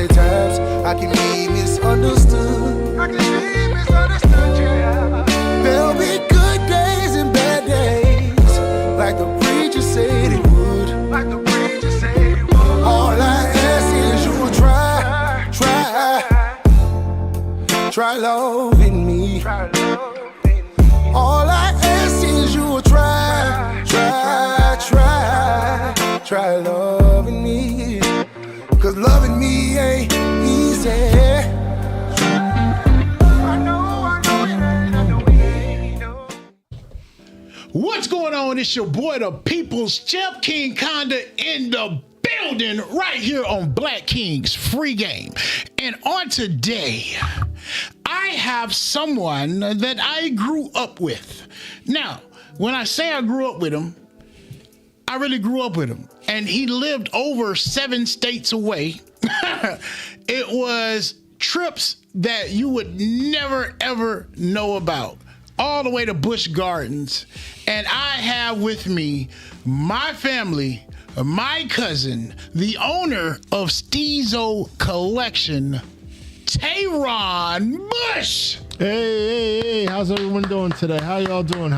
say times I can be misunderstood. Yeah. There'll be good days and bad days, like the preacher said it would. All I ask is you will try loving me. All I ask is you will try loving me. 'Cause loving me ain't easy. I know it ain't. What's going on? It's your boy, the People's Champ, King Conda, in the building right here on Black King's Free Game. And on today, I have someone that I grew up with. Now, when I say I grew up with him, I really grew up with him. And he lived over 7 states away. It was trips that you would never, ever know about. All the way to Busch Gardens. And I have with me my family, my cousin, the owner of Steezo Collection, Tayron Bush. Hey, how's everyone doing today? How y'all doing?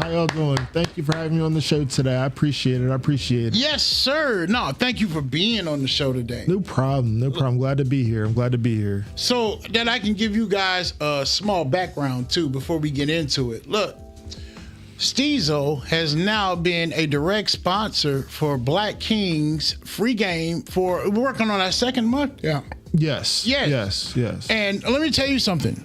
Thank you for having me on the show today. I appreciate it. Yes, sir. No, thank you for being on the show today. No problem. Glad to be here. So that I can give you guys a small background too before we get into it. Look, Steezo has now been a direct sponsor for Black King's Free Game for working on our 2nd month. Yeah. Yes. And let me tell you something.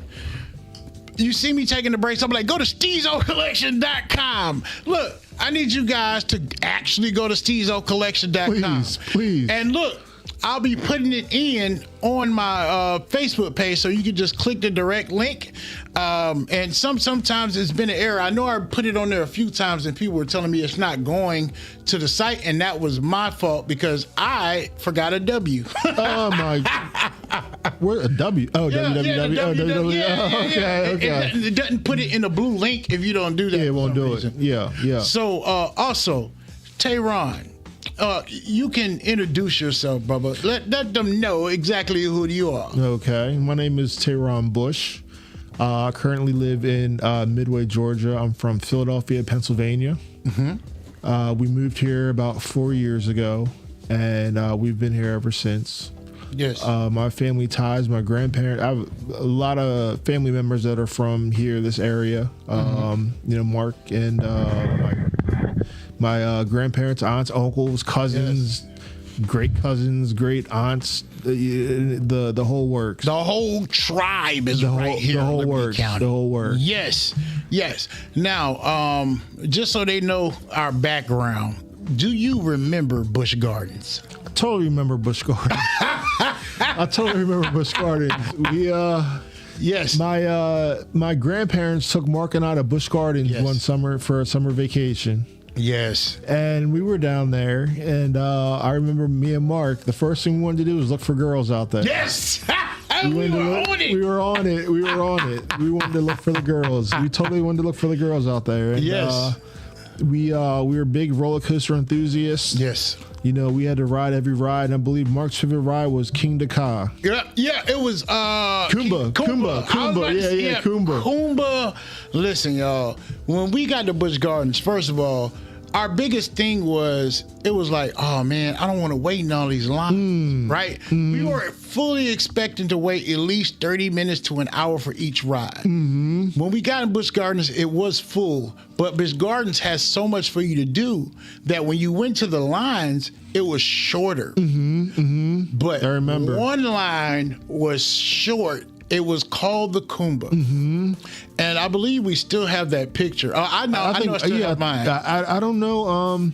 You see me taking the breaks, I'm like, go to SteezoCollection.com. Look, I need you guys to actually go to SteezoCollection.com. Please. And look, I'll be putting it in on my Facebook page, so you can just click the direct link. And sometimes it's been an error. I know I put it on there a few times, and people were telling me it's not going to the site, and that was my fault because I forgot a W. Oh my! Where a W? Oh, www. Okay. It doesn't put it in a blue link if you don't do that. Yeah, it won't do it. Yeah. So also, Tayron. You can introduce yourself, Bubba. Let them know exactly who you are. Okay. My name is Tayron Bush. I currently live in Midway, Georgia. I'm from Philadelphia, Pennsylvania. Mm-hmm. We moved here about 4 years ago, and we've been here ever since. Yes. My family ties, my grandparents, I have a lot of family members that are from here, this area. Mark and my grandparents, aunts, uncles, cousins, great cousins, great aunts, the whole works. The whole tribe is right here. The whole works. The whole works. Yes. Now, just so they know our background, do you remember Busch Gardens? I totally remember Busch Gardens. We yes. My grandparents took Mark and I to Busch Gardens one summer for a summer vacation. Yes. And we were down there, and I remember me and Mark, the first thing we wanted to do was look for girls out there. Yes. We were on it. We wanted to look for the girls. We totally wanted to look for the girls out there. And, yes. We were big roller coaster enthusiasts. Yes. You know, we had to ride every ride, and I believe Mark's favorite ride was King Dakar. Yeah, it was Kumba. Kumba. Kumba. Kumba. Listen, y'all, when we got to Busch Gardens, first of all, our biggest thing was, it was like, oh man, I don't want to wait in all these lines, right? We were fully expecting to wait at least 30 minutes to an hour for each ride. When we got in Busch Gardens, it was full, but Busch Gardens has so much for you to do that when you went to the lines, it was shorter. But I remember one line was short. It was called the Kumba. And I believe we still have that picture. I know I still have mine. I don't know.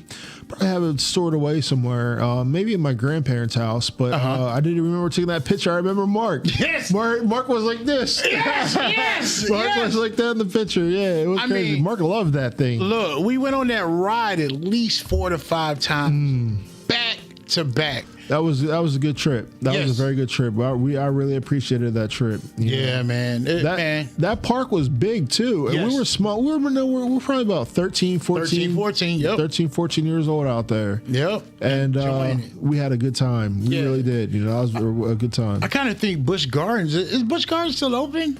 Probably have it stored away somewhere. Maybe in my grandparents' house, but I didn't remember taking that picture. I remember Mark. Yes. Mark was like this. Yes. Mark was like that in the picture. Yeah, it was crazy. Mean, Mark loved that thing. Look, we went on that ride at least 4 to 5 times, back to back. That was a good trip. That Yes. was a very good trip. I really appreciated that trip. you know. man. That park was big too. And Yes. we were small. We were probably about 13, 14, 14, yep. 13, 14 years old out there. Yep. And Enjoying it. we had a good time. We Yeah. really did. You know, that was a good time. I kind of think Busch Gardens is Busch Gardens still open?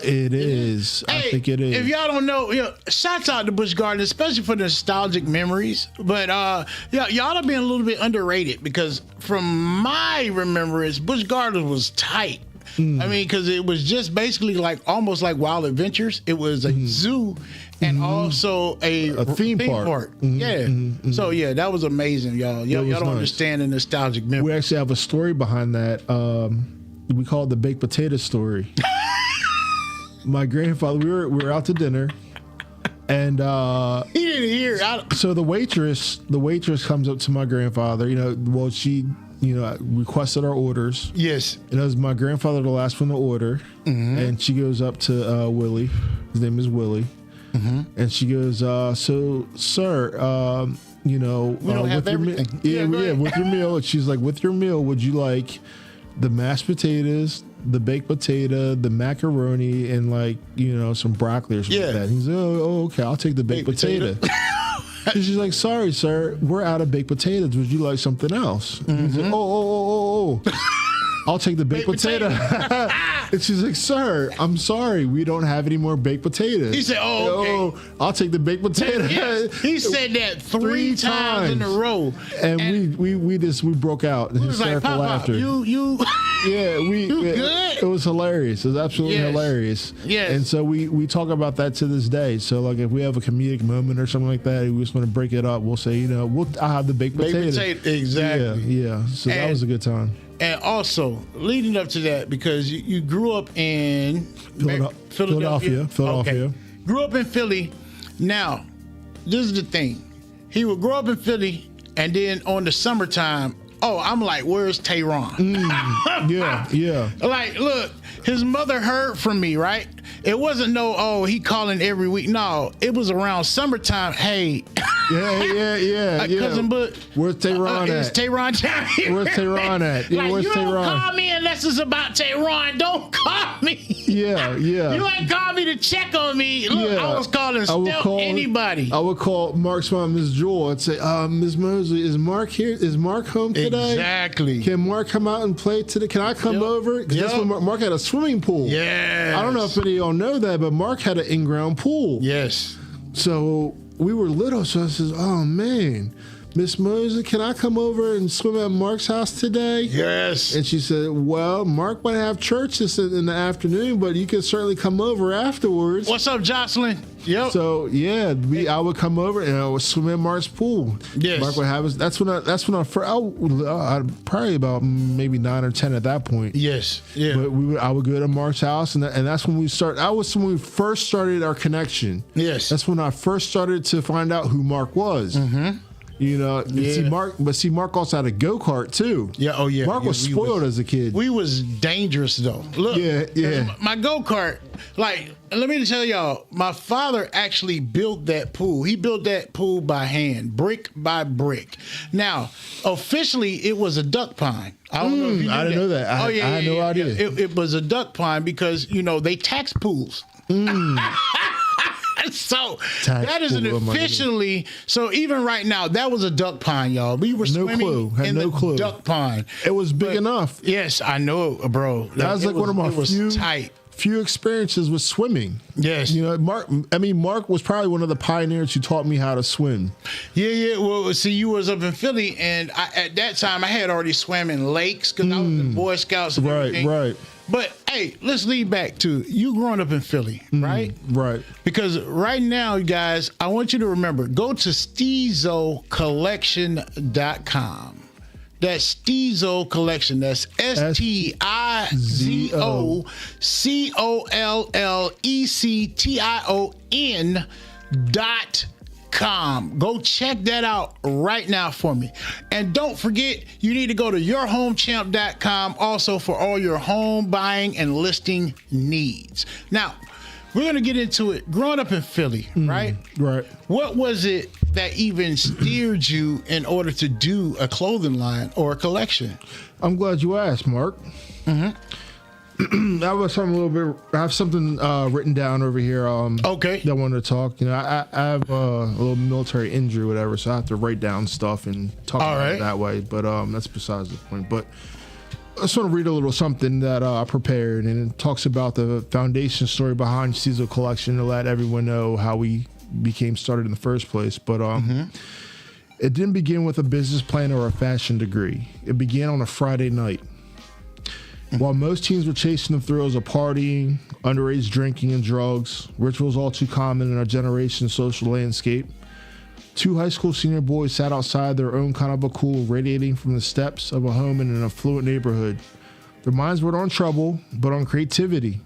It is. I think it is. If y'all don't know, shouts out to Busch Gardens, especially for the nostalgic memories. But y'all have been a little bit underrated because from my remembrance, Busch Gardens was tight. I mean, because it was just basically almost like Wild Adventures. It was a zoo and also a theme park. Yeah. So yeah, that was amazing, y'all. Y'all was don't nice. understand the nostalgic memory. We actually have a story behind that. We call it the baked potato story. My grandfather, we were out to dinner, and He didn't hear. so the waitress comes up to my grandfather. She requested our orders. Yes. And it was my grandfather the last one to order, and she goes up to Willie. His name is Willie, and she goes, "So, sir, We don't have with your everything. Go ahead. with your meal." And she's like, "With your meal, would you like the mashed potatoes, the baked potato, the macaroni, and some broccoli or something Yeah. like that?" He's like, "Oh, okay, I'll take the baked Baked potato." potato. And she's like, "Sorry, sir, we're out of baked potatoes. Would you like something else?" And he's like, "Oh. I'll take the baked potato." And she's like, "Sir, I'm sorry, we don't have any more baked potatoes." He said, "Oh, okay." "Oh, I'll take the baked potato." Yes. He said that three times in a row. And we broke out in It was like, hysterical Papa, laughter. you. Yeah, good? It was hilarious. It was absolutely Yes. hilarious. Yes. And so we talk about that to this day. So if we have a comedic moment or something like that, we just want to break it up. We'll say, I'll have the baked Baked potato. potato, exactly. Yeah. So that And- was a good time. And also, leading up to that, because you grew up in Philadelphia. Okay. Grew up in Philly. Now, this is the thing. He would grow up in Philly, and then on the summertime, I'm like, where's Tehran? Yeah. Like, look, his mother heard from me, right? It wasn't he calling every week. No, it was around summertime. Hey, Yeah. cousin, but Where's Tehran is at? Tehran down here? Where's Tehran at? Yeah, Like, where's you Tehran? don't call me unless it's about Tehran. Don't call me. Yeah. You ain't called me to check on me. Look, Yeah. I was calling anybody. I would call Mark's mom, Miss Jewel, and say, Ms. Mosley, is Mark here? Is Mark home today? Exactly. Can Mark come out and play today? Can I come Yep. over? Because that's Yep. when Mark had a swimming pool. Yes. I don't know if any of y'all know that, but Mark had an in-ground pool. Yes. So we were little, so I says, "Oh man, Miss Mosley, can I come over and swim at Mark's house today?" Yes. And she said, "Well, Mark might have church in the afternoon, but you can certainly come over afterwards." What's up, Jocelyn? Yep. So yeah, I would come over and I would swim in Mark's pool. Yes. Mark would have us. That's when I probably about maybe 9 or 10 at that point. Yes. Yeah. But I would go to Mark's house, and that's when we start. That was when we first started our connection. Yes. That's when I first started to find out who Mark was. Mm-hmm. See, Mark also had a go-kart too. Yeah. Oh, yeah. Mark Yeah, was spoiled as a kid. We was dangerous though. Look. Yeah. My go-kart, let me tell y'all, my father actually built that pool. He built that pool by hand, brick by brick. Now, officially, it was a duck pond. I don't know if you knew I didn't know that. I had no idea. It was a duck pond because, they tax pools. So Tax that isn't pool, oh my officially. So even right now, that was a duck pond, y'all. We were No swimming clue. Had in no the clue. duck pond. It was big enough. Yes, I know, bro. That was one of my it was few tight. few experiences with swimming. Yes. Mark was probably one of the pioneers who taught me how to swim. Yeah. Well, see, you was up in Philly, and at that time, I had already swam in lakes because I was in Boy Scouts. And everything. Right. But hey, let's lead back to you growing up in Philly, right? Right. Because right now, you guys, I want you to remember, go to steezocollection.com. That's Steezo Collection. That's STIZOCollection.com. Go check that out right now for me. And don't forget, you need to go to yourhomechamp.com also for all your home buying and listing needs. Now, we're gonna get into it. Growing up in Philly, right? Right. What was it that even steered you in order to do a clothing line or a collection? I'm glad you asked, Mark. That was something a little bit. I have something written down over here. Okay. That I wanted to talk. You know, I have a little military injury, whatever, so I have to write down stuff and talk about it that way. But that's besides the point. But I just want to read a little something that I prepared, and it talks about the foundation story behind Steezo Collection to let everyone know how we became started in the first place. But it didn't begin with a business plan or a fashion degree. It began on a Friday night. While most teens were chasing the thrills of partying, underage drinking, and drugs, rituals all too common in our generation's social landscape, two high school senior boys sat outside their own kind of a cool, radiating from the steps of a home in an affluent neighborhood. Their minds weren't on trouble, but on creativity.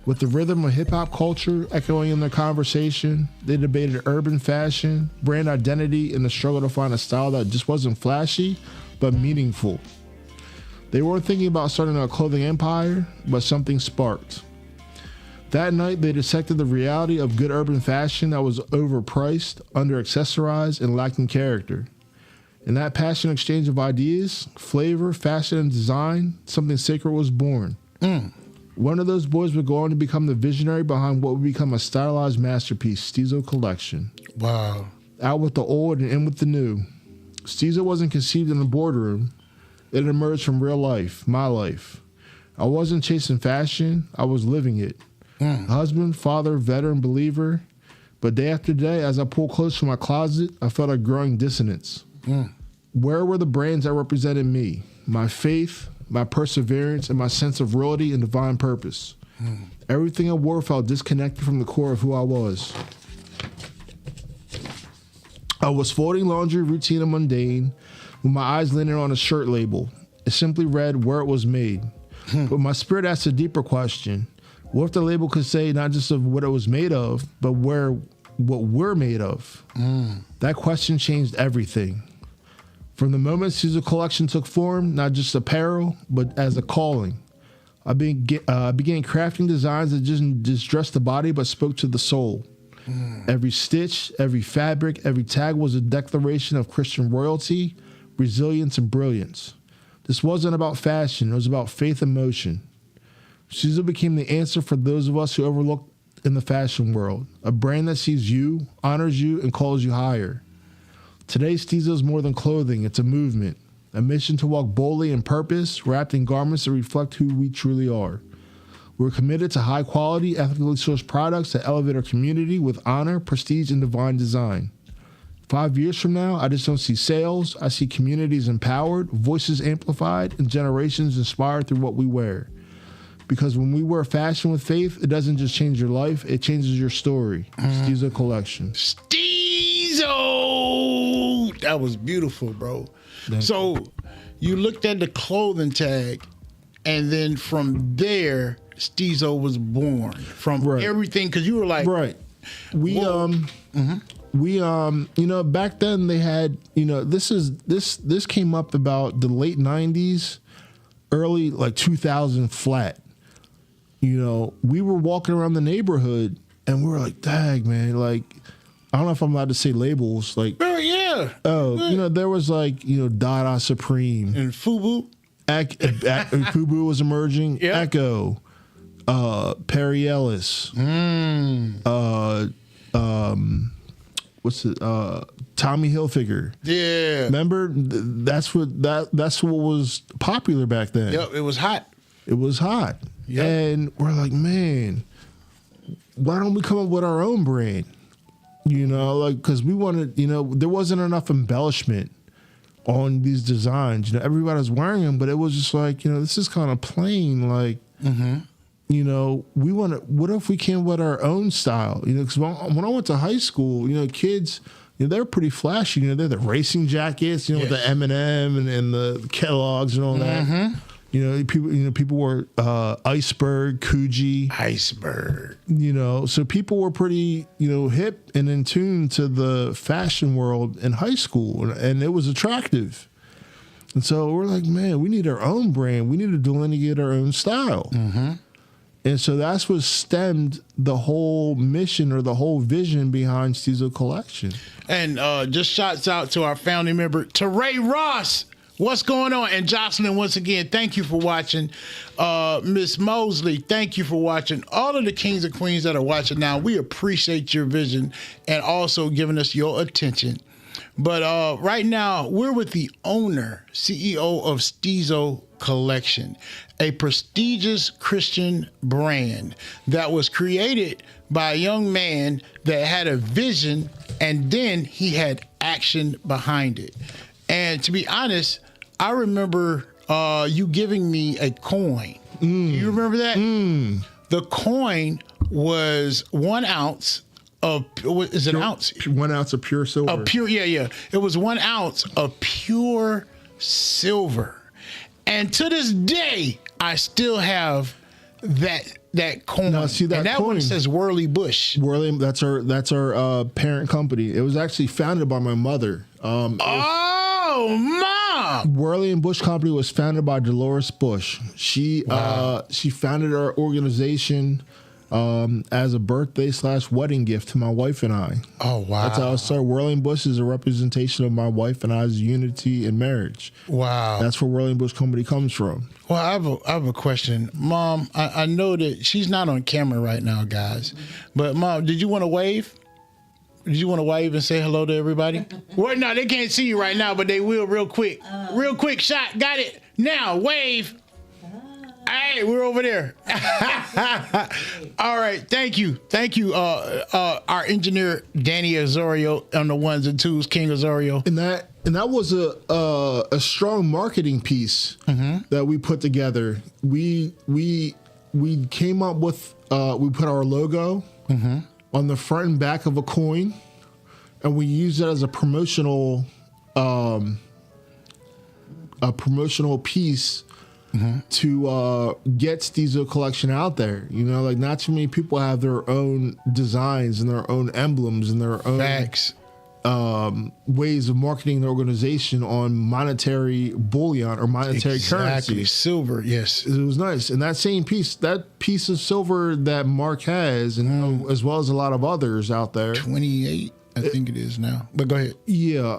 With the rhythm of hip-hop culture echoing in their conversation, they debated urban fashion, brand identity, and the struggle to find a style that just wasn't flashy, but meaningful. They weren't thinking about starting a clothing empire, but something sparked. That night, they dissected the reality of good urban fashion that was overpriced, under-accessorized, and lacking character. In that passionate exchange of ideas, flavor, fashion, and design, something sacred was born. One of those boys would go on to become the visionary behind what would become a stylized masterpiece, Steezo Collection. Wow. Out with the old and in with the new. Steezo wasn't conceived in a boardroom. It emerged from real life, my life. I wasn't chasing fashion, I was living it. Husband, father, veteran, believer. But day after day, as I pulled close to my closet, I felt a growing dissonance. Where were the brands that represented me? My faith, my perseverance, and my sense of royalty and divine purpose. Everything I wore felt disconnected from the core of who I was. I was folding laundry, routine and mundane, with my eyes landed on a shirt label. It simply read where it was made. But my spirit asked a deeper question. What if the label could say not just of what it was made of, but what we're made of? That question changed everything. From the moment Steezo Collection took form, not just apparel, but as a calling, I began crafting designs that just dressed the body, but spoke to the soul. Every stitch, every fabric, every tag was a declaration of Christian royalty, resilience, and brilliance. This wasn't about fashion, it was about faith and motion. Steezo became the answer for those of us who overlook in the fashion world, a brand that sees you, honors you, and calls you higher. Today, Steezo is more than clothing, it's a movement, a mission to walk boldly in purpose, wrapped in garments that reflect who we truly are. We're committed to high quality, ethically sourced products that elevate our community with honor, prestige, and divine design. 5 years from now, I just don't see sales. I see communities empowered, voices amplified, and generations inspired through what we wear. Because when we wear fashion with faith, it doesn't just change your life, it changes your story. Steezo Collection. Steezo! That was beautiful, bro. So you looked at the clothing tag, and then from there, Steezo was born. From everything, because you were like... Right. Back then they had, this came up about the late 90s, early like 2000 flat. We were walking around the neighborhood and we were like, dang, man, like, I don't know if I'm allowed to say labels. Like, there was like, Dada Supreme. And FUBU. FUBU was emerging. Yep. Echo. Perry Ellis. Tommy Hilfiger. Yeah. Remember? That's what was popular back then. Yep, it was hot. It was hot. Yep. And we're like, man, why don't we come up with our own brand? Because we wanted, there wasn't enough embellishment on these designs. Everybody was wearing them, but it was just like, this is kind of plain. Like, we want to, what if we came with our own style? Because when I went to high school, kids, they're pretty flashy. They're the racing jackets, with the M&M and the Kellogg's and all that. People wore Iceberg, Coogee. Iceberg. So people were pretty, hip and in tune to the fashion world in high school, and it was attractive. And so we're like, man, we need our own brand. We need to delineate our own style. And so that's what stemmed the whole mission or the whole vision behind Steezo Collection. And just shouts out to our founding member, Teray Ross. What's going on? And Jocelyn, once again, thank you for watching. Miss Mosley, thank you for watching. All of the kings and queens that are watching now, we appreciate your vision and also giving us your attention. But right now, we're with the owner, CEO of Steezo Collection, a prestigious Christian brand that was created by a young man that had a vision and then he had action behind it. And to be honest, I remember you giving me a coin. Do you remember that? The coin was 1 ounce of, is it an ounce? 1 ounce of pure silver. Of pure, yeah. It was 1 ounce of pure silver. And to this day, I still have that coin. Now, see that and that coin, one says Whirly Bush. Whirly, that's our parent company. It was actually founded by my mother. Mom! Whirly and Bush Company was founded by Dolores Bush. She founded our organization as a birthday/wedding gift to my wife and I. Oh, wow. That's how I started. Whirly and Bush is a representation of my wife and I's unity in marriage. Wow. That's where Whirly and Bush Company comes from. Well, I have a question. Mom, I know that she's not on camera right now, guys. But, Mom, did you want to wave? Did you want to wave and say hello to everybody? Well, no, they can't see you right now, but they will real quick. Real quick shot. Got it. Now, wave. Hey, we're over there. All right. Thank you. Thank you, our engineer, Danny Azorio, on the ones and twos, King Azorio. And that was a strong marketing piece that we put together. We came up with we put our logo on the front and back of a coin, and we used it as a promotional piece to get Steezo Collection out there. You know, like not too many people have their own designs and their own emblems and their own Facts. Ways of marketing the organization on monetary bullion or monetary currency. Silver, yes. It was nice. And that same piece, that piece of silver that Mark has, and as well as a lot of others out there. 28, I think it is now. But go ahead. Yeah.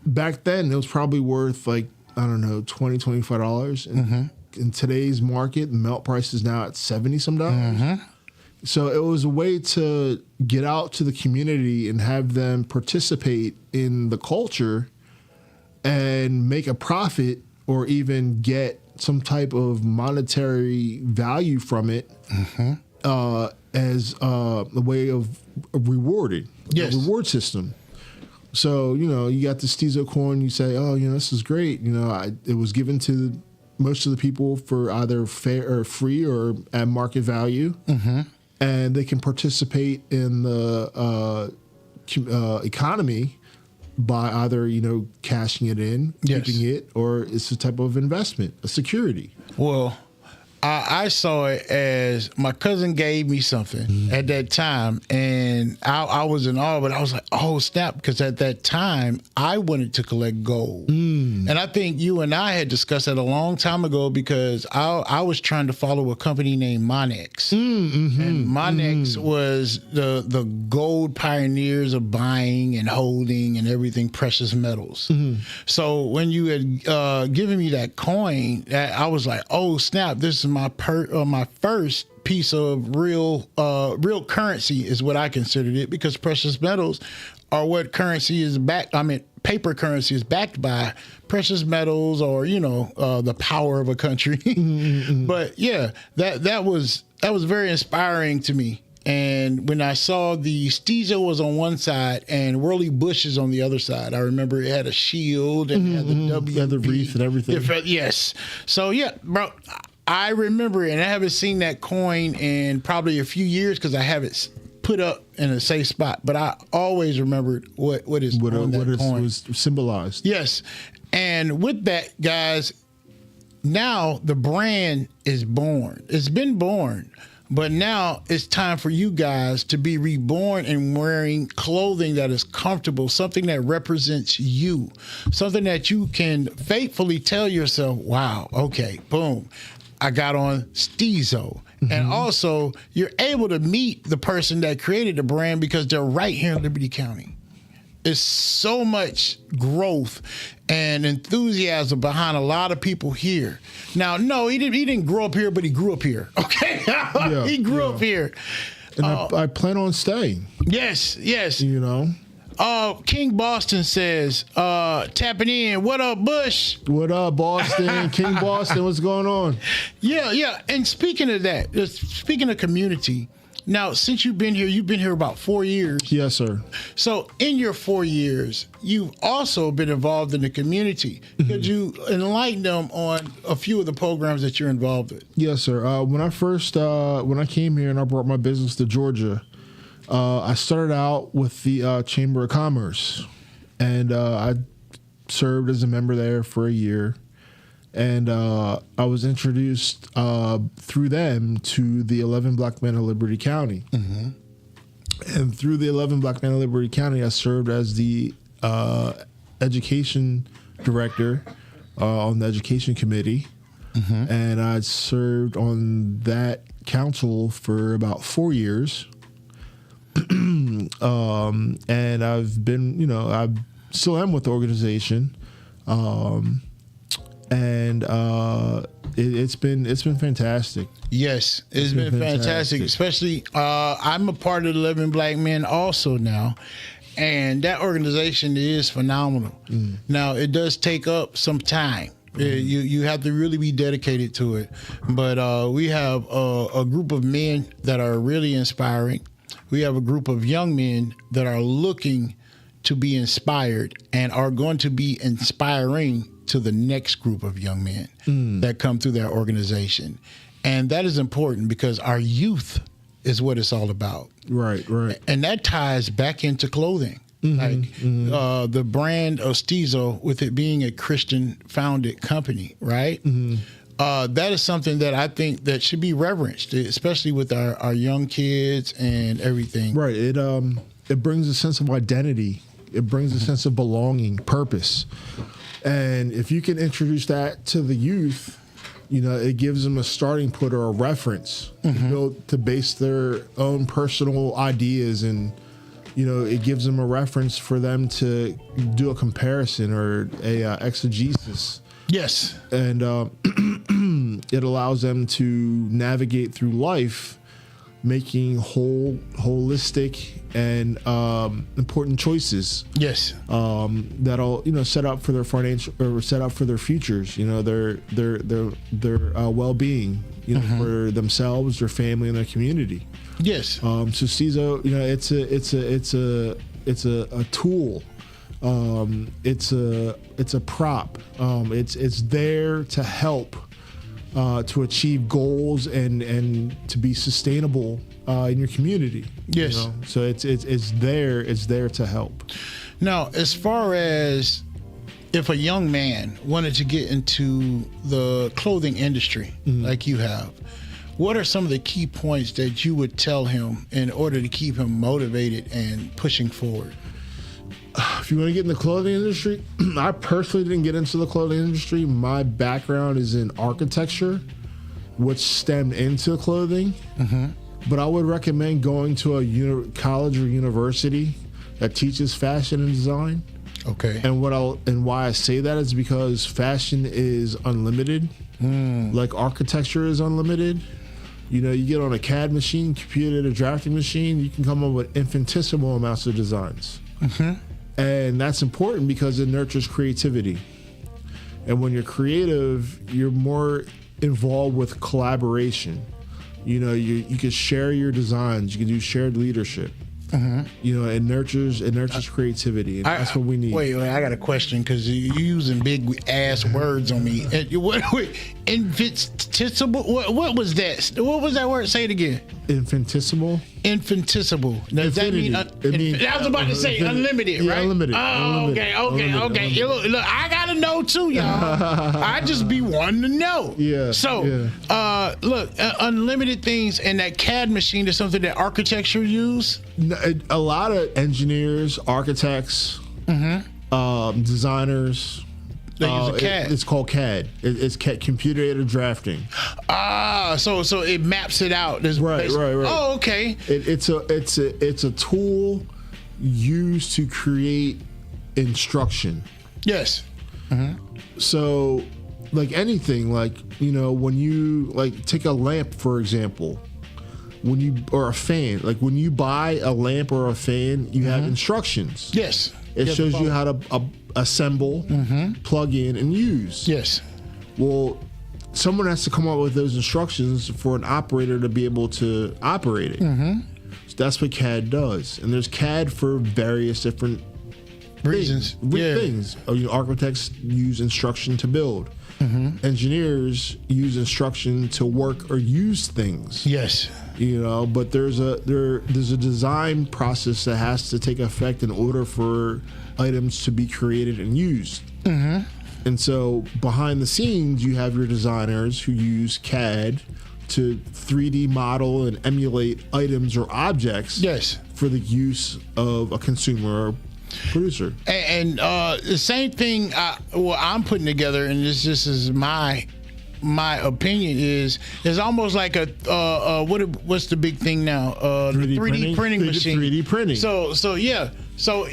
Back then, it was probably worth like, I don't know, $20, $25. And in today's market, the melt price is now at $70 some. So it was a way to get out to the community and have them participate in the culture and make a profit or even get some type of monetary value from it as a way of rewarding. Yes. A reward system. So, you know, you got the Steezo coin, you say, oh, you know, this is great. You know, it was given to most of the people for either fair or free or at market value. And they can participate in the economy by either, you know, cashing it in, keeping it, or it's a type of investment, a security. Well, I saw it as my cousin gave me something at that time, and I was in awe, but I was like, oh, snap, because at that time, I wanted to collect gold. And I think you and I had discussed that a long time ago because I was trying to follow a company named Monex. And Monex was the gold pioneers of buying and holding and everything precious metals. So when you had given me that coin, I was like, oh, snap, this is my first piece of real currency is what I considered it, because precious metals are what currency is backed. I mean, paper currency is backed by precious metals, or you know, the power of a country. But yeah, that was very inspiring to me. And when I saw the Steezo was on one side and Whirly Bush is on the other side, I remember it had a shield and had the W, the wreath and everything. Yes. So yeah, bro. I remember it, and I haven't seen that coin in probably a few years because I have it put up in a safe spot. But I always remembered what is on that coin. Was symbolized. Yes. And with that, guys, now the brand is born. It's been born. But now it's time for you guys to be reborn and wearing clothing that is comfortable, something that represents you, something that you can faithfully tell yourself, wow, okay, boom. I got on Steezo. And also, you're able to meet the person that created the brand because they're right here in Liberty County. It's so much growth and enthusiasm behind a lot of people here. Now, no, he didn't grow up here, but he grew up here. Okay, he grew up here. And I plan on staying. Yes. You know. King Boston says, tapping in. What up, Bush? What up, Boston? King Boston, what's going on? Yeah. And speaking of that, speaking of community, now, since you've been here about 4 years. Yes, sir. So in your 4 years, you've also been involved in the community. Could you enlighten them on a few of the programs that you're involved with? Yes, sir. When I came here and I brought my business to Georgia, I started out with the Chamber of Commerce, and I served as a member there for a year. And I was introduced through them to the 11 Black Men of Liberty County. And through the 11 Black Men of Liberty County, I served as the education director on the education committee. And I served on that council for about 4 years. And I've been, I still am with the organization. And it's been fantastic. Yes, it's been fantastic. Especially, I'm a part of the 11 Black Men also now, and that organization is phenomenal. Now, it does take up some time. You have to really be dedicated to it. But we have a group of men that are really inspiring. We have a group of young men that are looking to be inspired and are going to be inspiring to the next group of young men that come through that right. And that is important because our youth is what it's all about. Right. And that ties back into clothing. The brand of Steezo, with it being a Christian-founded company, right? That is something that I think that should be reverenced, especially with our young kids and everything. Right. It brings a sense of identity. It brings a sense of belonging, purpose. And if you can introduce that to the youth, it gives them a starting point or a reference to base their own personal ideas, and it gives them a reference for them to do a comparison or a exegesis. Yes. And it allows them to navigate through life, making holistic and important choices. Yes. That'll set up for their financial, or set up for their futures. Their well-being. For themselves, their family, and their community. Yes. So Steezo, it's a tool. It's a prop. It's there to help to achieve goals and to be sustainable in your community. Yes. So it's there to help. Now, as far as if a young man wanted to get into the clothing industry like you have, what are some of the key points that you would tell him in order to keep him motivated and pushing forward? If you want to get in the clothing industry, I personally didn't get into the clothing industry. My background is in architecture, which stemmed into clothing. But I would recommend going to a college or university that teaches fashion and design. Okay. And why I say that is because fashion is unlimited, like architecture is unlimited. You get on a CAD machine, computer drafting machine, you can come up with infinitesimal amounts of designs. And that's important because it nurtures creativity. And when you're creative, you're more involved with collaboration. You can share your designs. You can do shared leadership. It nurtures creativity, and that's what we need. Wait, I got a question because you're using big ass words on me. Infinitesimal? What was that? What was that word? Say it again. Infinitesimal. Infinitesimal. Does that mean? I was about to say unlimited, right? Unlimited. Oh, okay. Look, I gotta know too, y'all. I just be wanting to know. Yeah. So, look, unlimited things, and that CAD machine is something that architecture use. A lot of engineers, architects, designers. They use a CAD. It's called CAD. It's computer-aided drafting. So it maps it out. Right. Oh, okay. It's a tool used to create instruction. Yes. So, like anything, like, you know, when you like take a lamp, for example, or a fan, like when you buy a lamp or a fan, you have instructions. Yes. It shows you how to assemble, plug in, and use. Yes. Well, someone has to come up with those instructions for an operator to be able to operate it. So that's what CAD does. And there's CAD for various different Reasons. things. You know, architects use instruction to build. Engineers use instruction to work or use things. Yes. You know, but there's a design process that has to take effect in order for items to be created and used. And so behind the scenes, you have your designers who use CAD to 3D model and emulate items or objects. Yes. For the use of a consumer or producer. And the same thing. I'm putting together, and this just is my opinion, is almost like a what's the big thing now? The 3D printing machine. 3D printing. So yeah. So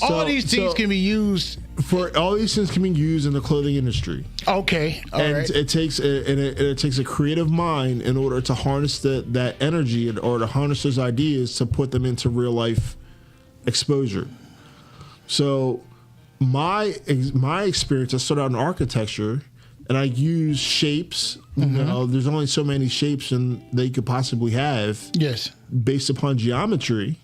all these things can be used. For all these things can be used in the clothing industry. Okay. All right. It takes a creative mind in order to harness that energy or to harness those ideas to put them into real life exposure. So my experience, I started out in architecture, and I use shapes. You know, there's only so many shapes they could possibly have. Yes. Based upon geometry,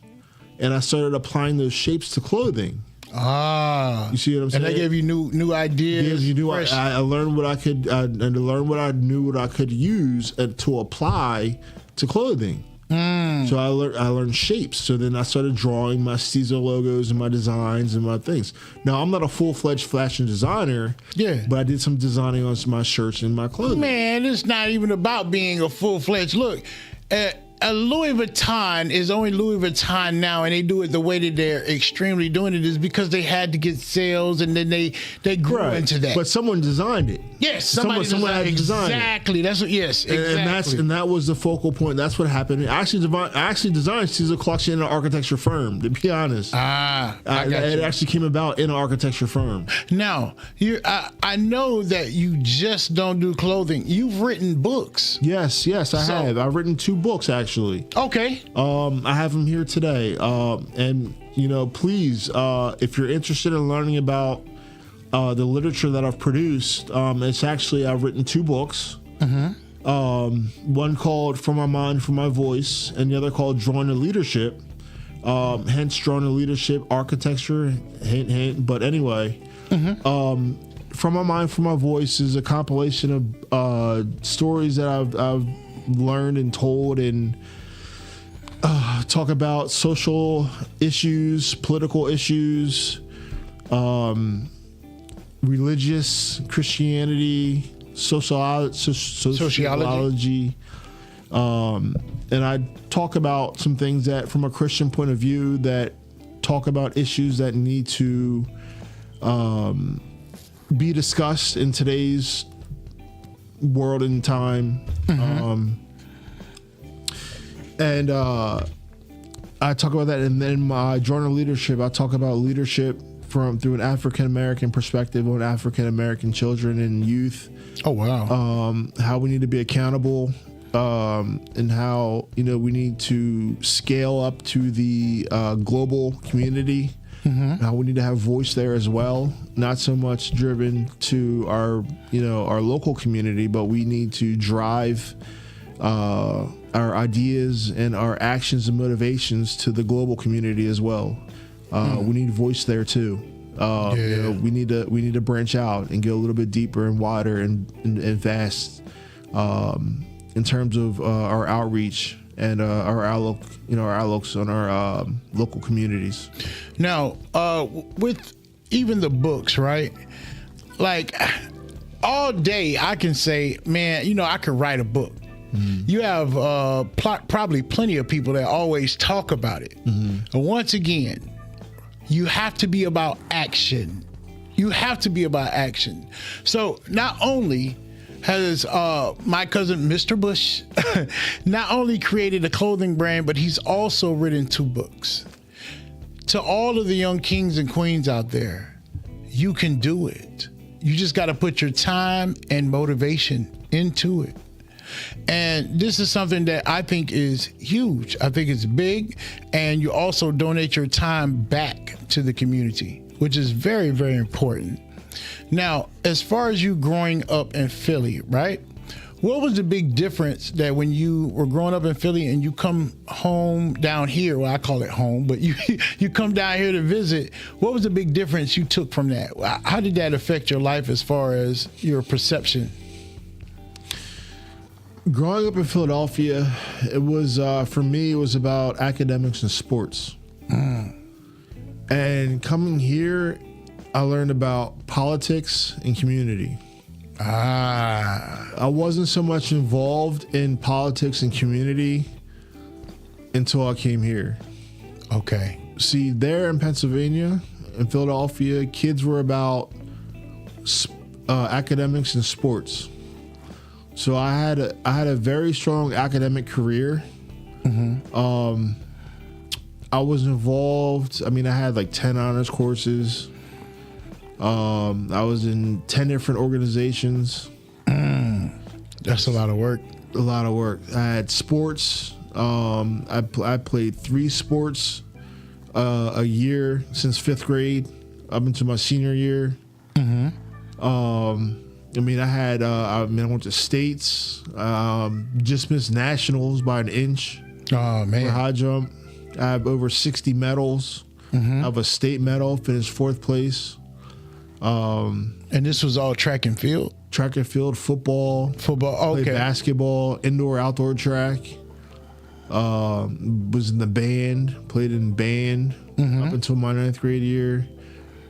and I started applying those shapes to clothing. You see what I'm saying? And that gave you new ideas. I learned what I could, and to learn what I knew what I could use to apply to clothing. So I learned shapes. So then I started drawing my Caesar logos and my designs and my things. Now I'm not a full-fledged fashion designer. Yeah. But I did some designing on my shirts and my clothing. Man, it's not even about being a full-fledged look. A Louis Vuitton is only Louis Vuitton now, and they do it the way that they're extremely doing it is because they had to get sales, and then they grew into that. But someone designed it. Yes, someone had to design it. Exactly. That's what. Yes, exactly. And that was the focal point. That's what happened. I actually designed Caesar collection in an architecture firm. To be honest, it actually came about in an architecture firm. Now, I know that you just don't do clothing. You've written books. Yes, I have. I've written 2 books actually. Okay. I have them here today. And you know, please, if you're interested in learning about the literature that I've produced, I've written 2 books. One called From My Mind, From My Voice, and the other called Drawing to Leadership. Hence Drawing to Leadership, Architecture, hint. But anyway, From My Mind, From My Voice is a compilation of stories that I've learned and told and talk about social issues, political issues, religious, Christianity, sociology. And I talk about some things that from a Christian point of view that talk about issues that need to be discussed in today's world and time. And I talk about that, and then my Journal Leadership, I talk about leadership through an African American perspective on African American children and youth. Oh wow! How we need to be accountable, and how we need to scale up to the global community. How we need to have voice there as well, not so much driven to our local community, but we need to drive our ideas and our actions and motivations to the global community as well. We need voice there too. We need to branch out and go a little bit deeper and wider and vast in terms of our outreach and our outlook, our outlooks on our local communities. Now, with even the books, right? Like all day, I can say, man, I could write a book. You have probably plenty of people that always talk about it. And once again, you have to be about action. You have to be about action. So not only has my cousin Mr. Bush not only created a clothing brand, but he's also written 2 books. To all of the young kings and queens out there, you can do it. You just got to put your time and motivation into it. And this is something that I think is huge. I think it's big. And you also donate your time back to the community, which is very, very important. Now, as far as you growing up in Philly, right? What was the big difference that when you were growing up in Philly and you come home down here, well, I call it home, but you come down here to visit, what was the big difference you took from that? How did that affect your life as far as your perception? Growing up in Philadelphia, it was, for me, it was about academics and sports. And coming here, I learned about politics and community. I wasn't so much involved in politics and community until I came here. Okay. See, there in Pennsylvania, in Philadelphia, kids were about academics and sports. So I had a very strong academic career. I was involved. I mean, I had like 10 honors courses. I was in 10 different organizations. That's a lot of work. A lot of work. I had sports. I played 3 sports a year since 5th grade up into my senior year. I mean, I went to states. Just missed nationals by an inch. Oh, man. For high jump. I have over 60 medals. I have a state medal, finished 4th place. And this was all track and field? Track and field, football. Okay. Played basketball, indoor, outdoor track. Was in the band, played in band up until my 9th grade year.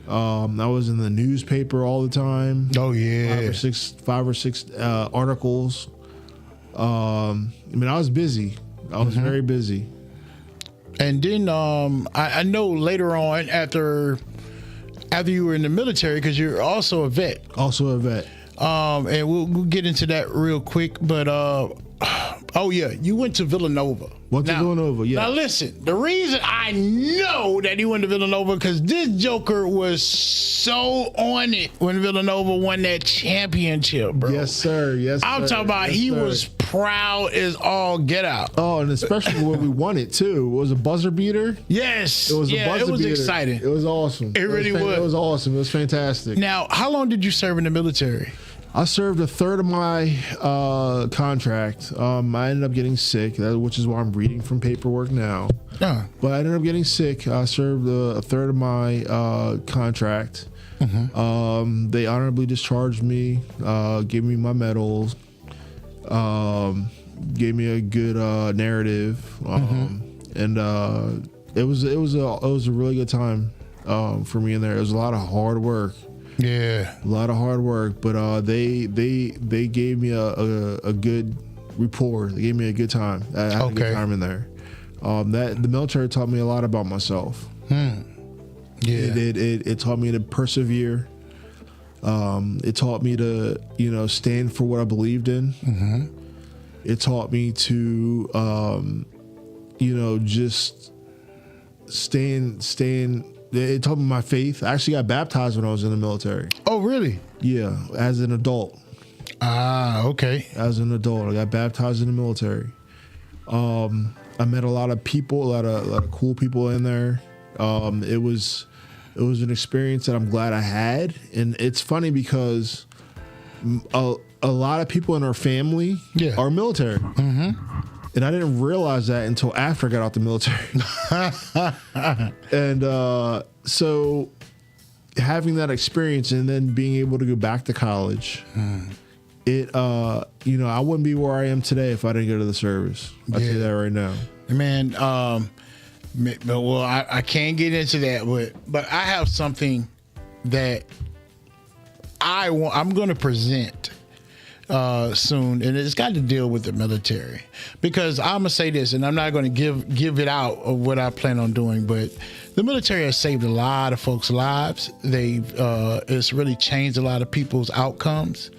I was in the newspaper all the time. Oh, yeah. 5 or 6 articles. I mean, I was busy. I was very busy. And then I know later on after you were in the military, because you're also a vet. Also a vet. And we'll get into that real quick. But oh yeah, you went to Villanova. Went to Villanova, yeah. Now listen, the reason I know that he went to Villanova because this Joker was so on it when Villanova won that championship, bro. Yes, sir. Yes, I'm sir. talking about yes, he sir. was proud as all get out. Oh, and especially when we won it too. It was a buzzer beater. Yes. It was a buzzer beater. It was exciting. It was awesome. It really was. It was awesome. It was fantastic. Now, how long did you serve in the military? I served a third of my contract. I ended up getting sick, which is why I'm reading from paperwork now. But I ended up getting sick. I served a third of my contract. They honorably discharged me, gave me my medals, gave me a good narrative, and it was a really good time for me in there. It was a lot of hard work. Yeah, a lot of hard work, but they gave me a good rapport. They gave me a good time. I had a good time in there. That the military taught me a lot about myself. Yeah, it taught me to persevere. It taught me to stand for what I believed in. It taught me to just stand. It taught me my faith. I actually got baptized when I was in the military. Oh, really? Yeah, as an adult. Ah, okay. As an adult, I got baptized in the military. I met a lot of people, a lot of cool people in there. It was an experience that I'm glad I had, and it's funny because a lot of people in our family are military. And I didn't realize that until after I got out the military. And so having that experience and then being able to go back to college, I wouldn't be where I am today if I didn't go to the service. I'll tell you that right now. Man, well, I can't get into that, but I have something that I'm going to present soon, and it's got to deal with the military, because I'm gonna say this, and I'm not going to give it out of what I plan on doing, but the military has saved a lot of folks' lives. It's really changed a lot of people's outcomes,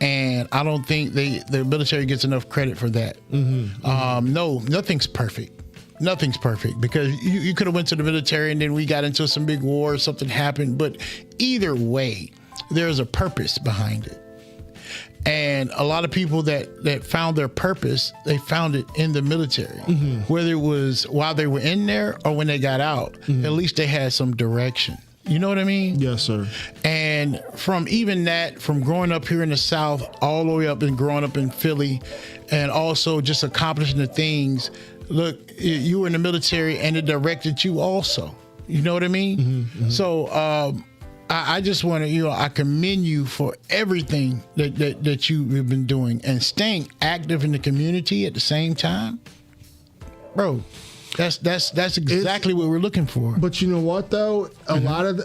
And I don't think the military gets enough credit for that. No, nothing's perfect. Nothing's perfect, because you could have went to the military and then we got into some big war or something happened. But either way, there's a purpose behind it. And a lot of people that found their purpose, they found it in the military, whether it was while they were in there or when they got out. At least they had some direction. You know what I mean? Yes, sir. And from even that, from growing up here in the South, all the way up and growing up in Philly, and also just accomplishing the things. Look, you were in the military and it directed you also. You know what I mean? So I just want to, I commend you for everything that you've been doing and staying active in the community at the same time. Bro, that's exactly what we're looking for. But you know what though? A lot of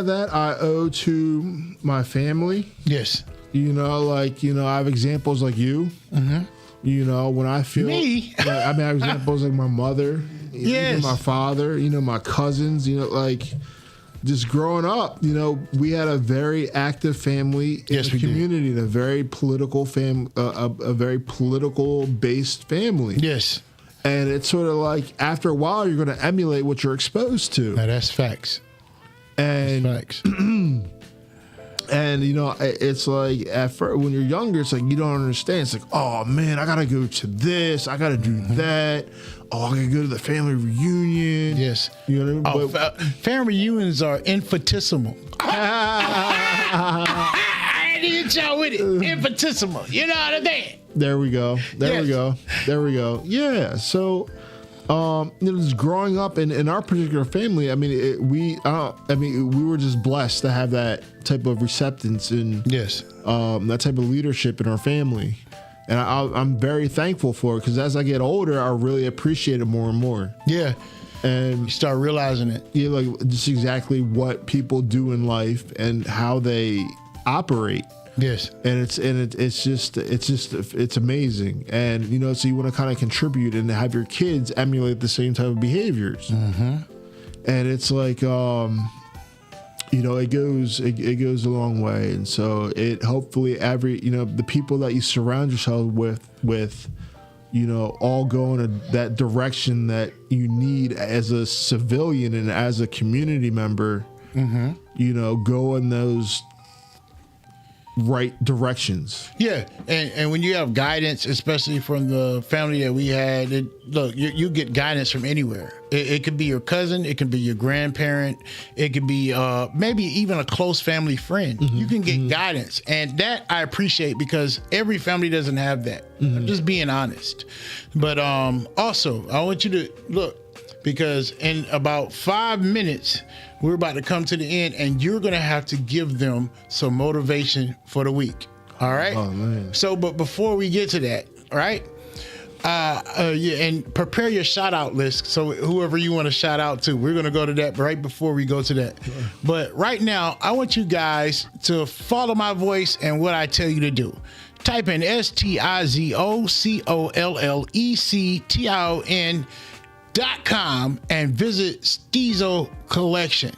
that I owe to my family. Yes. You know, like, I have examples like you. You know, when I feel me, like, I have examples like my mother, even my father, my cousins, like just growing up, we had a very active family in the community, and a very political a very political based family. Yes. And it's sort of like after a while, you're going to emulate what you're exposed to. Now, that's facts. And that's facts. And it's like at first, when you're younger, it's like you don't understand. It's like, oh man, I gotta go to this, I gotta do that. Oh, I gotta go to the family reunion. Yes, you know what I mean. Family reunions are infinitesimal. I need y'all with it. Infinitesimal. You know what I mean? There we go. There we go. Yeah. So. Just growing up in our particular family, I mean, we were just blessed to have that type of acceptance and that type of leadership in our family, and I'm very thankful for it, because as I get older, I really appreciate it more and more. Yeah, and you start realizing it. Yeah, like just exactly what people do in life and how they operate. Yes, and it's amazing, and so you want to kind of contribute and have your kids emulate the same type of behaviors, and it's like it goes a long way, and so it hopefully the people that you surround yourself with all go in that direction that you need as a civilian and as a community member, go in those right directions. Yeah, and when you have guidance, especially from the family that we had, you get guidance from anywhere. It could be your cousin, it could be your grandparent, it could be maybe even a close family friend. You can get guidance, and that I appreciate, because every family doesn't have that. I'm just being honest. But also, I want you to look, because in about 5 minutes, we're about to come to the end, and you're going to have to give them some motivation for the week. All right? Oh, man. So, but before we get to that, all right? And prepare your shout out list. So whoever you want to shout out to, we're going to go to that right before we go to that. Sure. But right now, I want you guys to follow my voice and what I tell you to do. Type in STIZOCOLLECTION.com and visit Steezo Collection.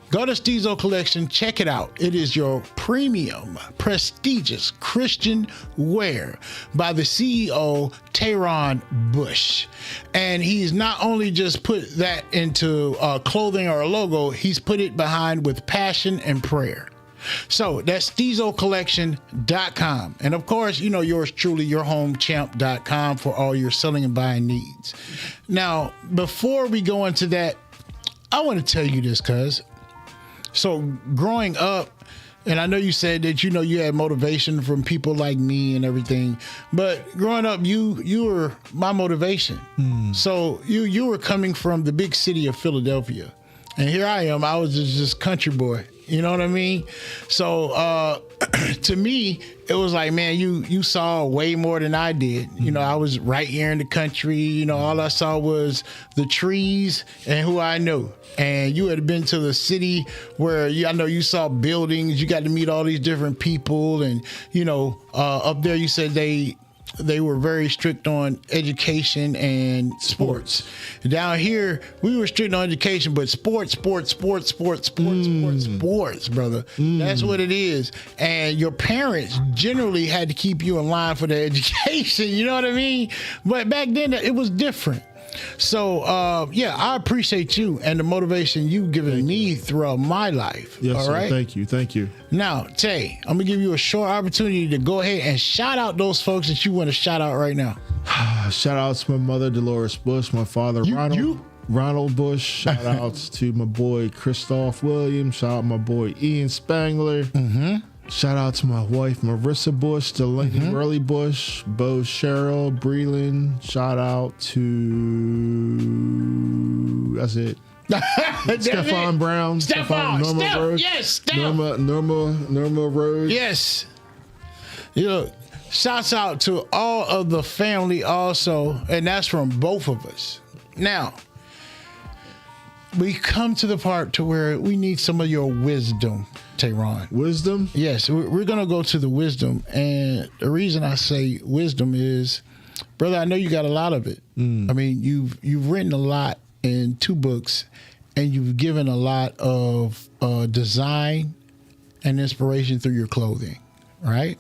Go to Steezo Collection, check it out. It is your premium, prestigious Christian wear by the CEO, Teron Bush. And he's not only just put that into clothing or a logo, he's put it behind with passion and prayer. So that's SteezoCollection.com. And of course, yours truly, yourhomechamp.com for all your selling and buying needs. Now, before we go into that, I want to tell you this, cuz. So growing up, and I know you said that, you had motivation from people like me and everything, but growing up, you were my motivation. So you were coming from the big city of Philadelphia. And here I am. I was just country boy. You know what I mean? So to me, it was like, man, you saw way more than I did. I was right here in the country. All I saw was the trees and who I knew. And you had been to the city where I know you saw buildings. You got to meet all these different people. And, up there, you said they they were very strict on education and sports. Down here, we were strict on education, but sports, brother. That's what it is. And your parents generally had to keep you in line for their education. You know what I mean? But back then, it was different. So, I appreciate you and the motivation you've given me throughout my life. Yes, all sir. right? Thank you. Now, Tay, I'm going to give you a short opportunity to go ahead and shout out those folks that you want to shout out right now. Shout out to my mother, Dolores Bush, my father, Ronald Bush. Shout outs to my boy, Christoph Williams. Shout out my boy, Ian Spangler. Shout out to my wife, Marissa Bush, Delaney Burley Bush, Bo Cheryl, Breland. Shout out to, that's it. Stefan Brown. Norma Rose. Yes, Steph. Norma Rose. Yes. Shouts out to all of the family also, and that's from both of us. Now, we come to the part to where we need some of your wisdom, Tehran. Wisdom? Yes, we're going to go to the wisdom. And the reason I say wisdom is, brother, I know you got a lot of it. I mean, you've written a lot in 2 books, and you've given a lot of design and inspiration through your clothing, right?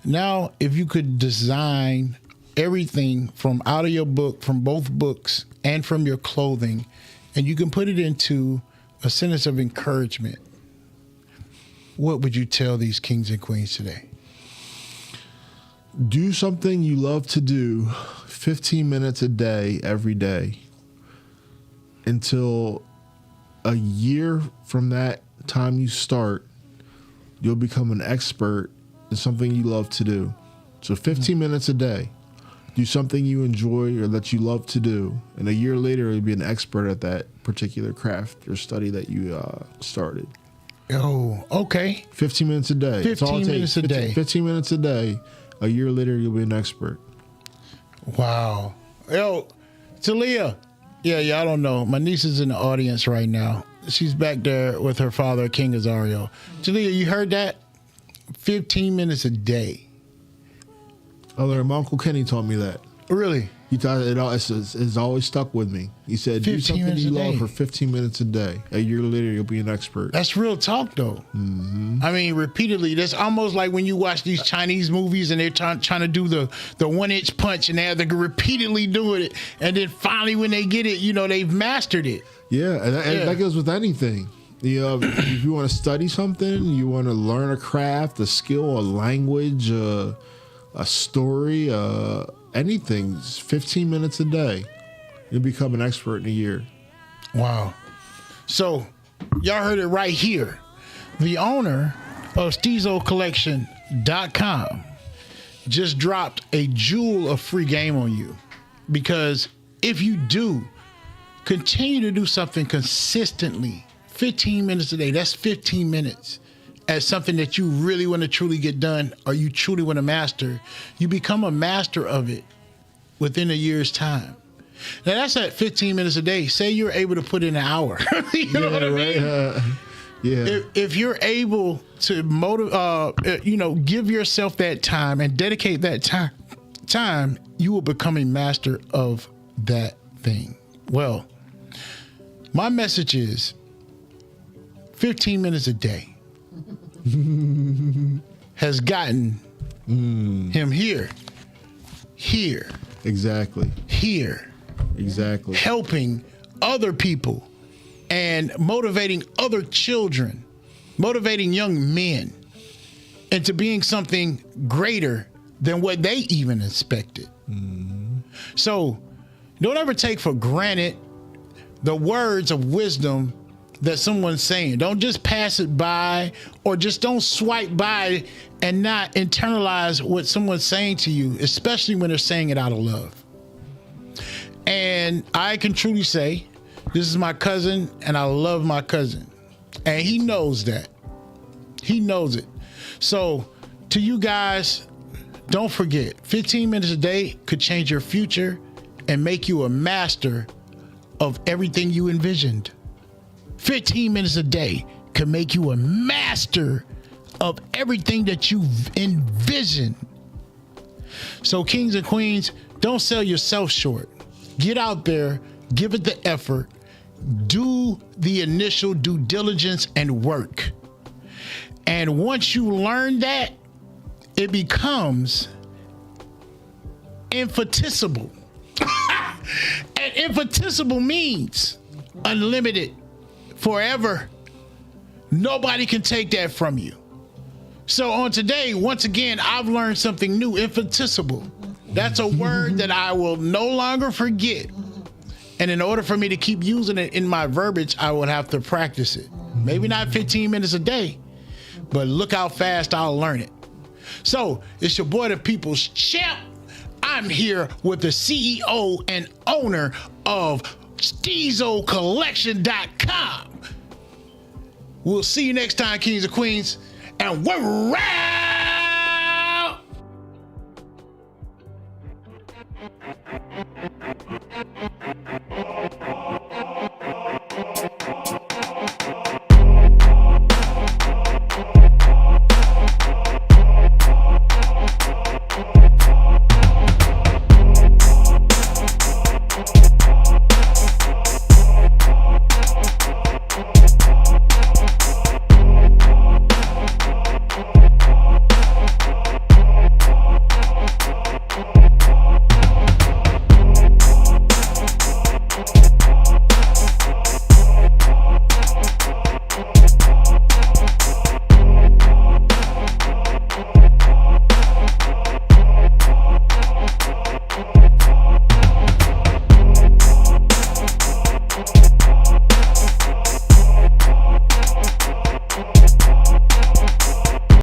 Now, if you could design everything from out of your book, from both books, and from your clothing, and you can put it into a sentence of encouragement, what would you tell these kings and queens today? Do something you love to do 15 minutes a day, every day, until a year from that time you start, you'll become an expert in something you love to do. So 15 minutes a day, do something you enjoy or that you love to do, and a year later, you'll be an expert at that particular craft or study that you started. Oh, okay. 15 minutes a day. 15 minutes a day. 15 minutes a day. A year later, you'll be an expert. Wow. Yo, Talia. Yeah, I don't know. My niece is in the audience right now. She's back there with her father, King Azario. Talia, you heard that? 15 minutes a day. Oh, my Uncle Kenny taught me that. Really? He thought it's always stuck with me. He said, do something you love for 15 minutes a day. A year later, you'll be an expert. That's real talk, though. I mean, repeatedly. That's almost like when you watch these Chinese movies and they're trying to do the 1-inch punch, and they have to repeatedly do it. And then finally, when they get it, they've mastered it. Yeah, and that goes with anything. If you want to study something, you want to learn a craft, a skill, a language, a story, anything, 15 minutes a day, you'll become an expert in a year. Wow. So, y'all heard it right here. The owner of SteezoCollection.com just dropped a jewel of free game on you. Because if you do continue to do something consistently, 15 minutes a day, that's 15 minutes. As something that you really want to truly get done, or you truly want to master, you become a master of it within a year's time. Now that's at 15 minutes a day. Say you're able to put in an hour. You know what I mean? Yeah. If you're able to give yourself that time and dedicate that time, you will become a master of that thing. Well, my message is 15 minutes a day has gotten him here, Exactly. helping other people and motivating other children, motivating young men into being something greater than what they even expected. So don't ever take for granted the words of wisdom that someone's saying. Don't just pass it by, or just don't swipe by and not internalize what someone's saying to you, especially when they're saying it out of love. And I can truly say, this is my cousin, and I love my cousin. And he knows that. He knows it. So to you guys, don't forget, 15 minutes a day could change your future and make you a master of everything you envisioned. 15 minutes a day can make you a master of everything that you've envisioned. So kings and queens, don't sell yourself short. Get out there, give it the effort, do the initial due diligence and work. And once you learn that, it becomes infinitesimal. And infinitesimal means unlimited, forever. Nobody can take that from you. So on today, once again, I've learned something new, infinitesimal. That's a word that I will no longer forget. And in order for me to keep using it in my verbiage, I would have to practice it. Maybe not 15 minutes a day, but look how fast I'll learn it. So it's your boy, the People's Champ. I'm here with the CEO and owner of SteezoCollection.com. We'll see you next time, Kings and Queens, and we're out!